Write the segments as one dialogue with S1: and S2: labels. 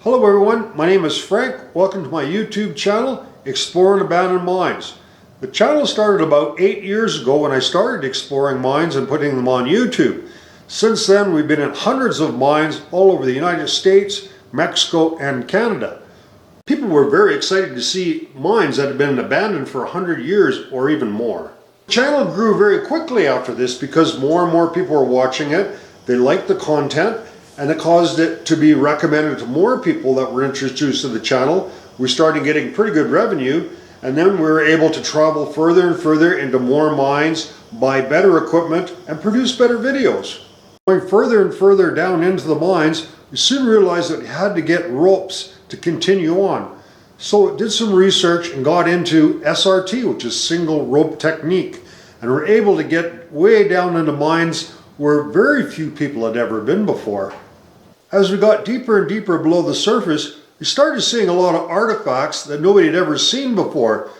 S1: Hello everyone, my name is Frank. Welcome to my YouTube channel, Exploring Abandoned Mines. The channel started about 8 years ago when I started exploring mines and putting them on YouTube. Since then, we've been in hundreds of mines all over the United States, Mexico, and Canada. People were very excited to see mines that had been abandoned for 100 years or even more. The channel grew very quickly after this because more and more people were watching it. They liked the content, and it caused it to be recommended to more people that were introduced to the channel. We started getting pretty good revenue, and then we were able to travel further and further into more mines, buy better equipment, and produce better videos. Going further and further down into the mines, we soon realized that we had to get ropes to continue on. So did some research and got into SRT, which is single rope technique, and we're able to get way down into mines where very few people had ever been before. As we got deeper and deeper below the surface, we started seeing a lot of artifacts that nobody had ever seen before.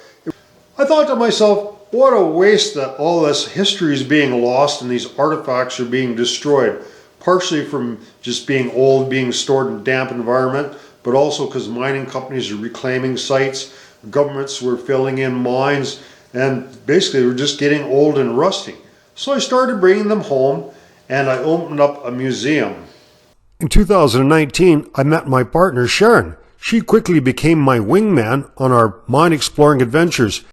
S1: I thought to myself, what a waste that all this history is being lost and these artifacts are being destroyed. Partially from just being old, being stored in a damp environment, but also because mining companies are reclaiming sites, governments were filling in mines, and basically we're just getting old and rusty. So I started bringing them home, and I opened up a museum. In 2019, I met my partner Sharon. She quickly became my wingman on our mine exploring adventures.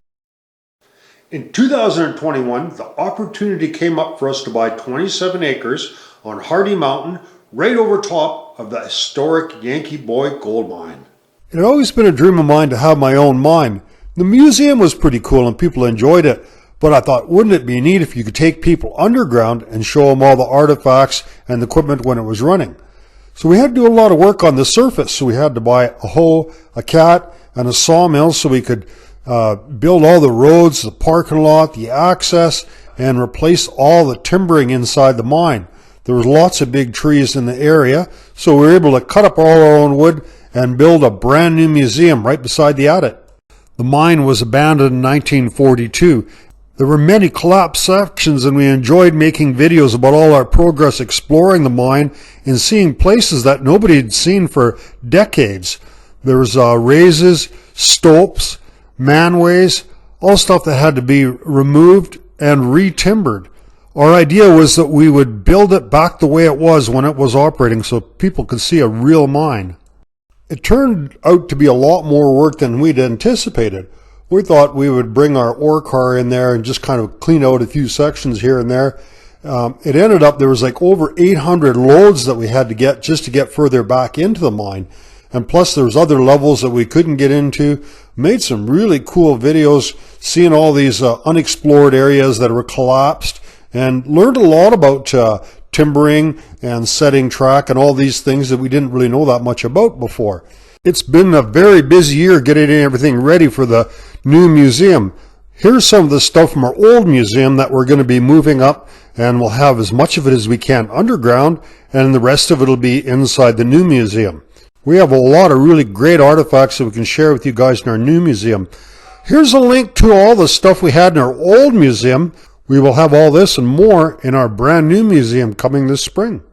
S1: In 2021, the opportunity came up for us to buy 27 acres on Hardy Mountain, right over top of the historic Yankee Boy gold mine. It had always been a dream of mine to have my own mine. The museum was pretty cool and people enjoyed it, but I thought, wouldn't it be neat if you could take people underground and show them all the artifacts and the equipment when it was running? So we had to do a lot of work on the surface. So we had to buy a hoe, a cat, and a sawmill so we could build all the roads, the parking lot, the access, and replace all the timbering inside the mine. There was lots of big trees in the area, so we were able to cut up all our own wood and build a brand new museum right beside the adit. The mine was abandoned in 1942. There were many collapsed sections, and we enjoyed making videos about all our progress exploring the mine and seeing places that nobody had seen for decades. There was raises, stopes, manways, all stuff that had to be removed and re-timbered. Our idea was that we would build it back the way it was when it was operating so people could see a real mine. It turned out to be a lot more work than we'd anticipated. We thought we would bring our ore car in there and just kind of clean out a few sections here and there. It ended up there was like over 800 loads that we had to get just to get further back into the mine. And plus there was other levels that we couldn't get into. Made some really cool videos seeing all these unexplored areas that were collapsed, and learned a lot about timbering and setting track and all these things that we didn't really know that much about before. It's been a very busy year getting everything ready for the new museum. Here's some of the stuff from our old museum that we're going to be moving up, and we'll have as much of it as we can underground, and the rest of it will be inside the new museum. We have a lot of really great artifacts that we can share with you guys in our new museum. Here's a link to all the stuff we had in our old museum. We will have all this and more in our brand new museum coming this spring.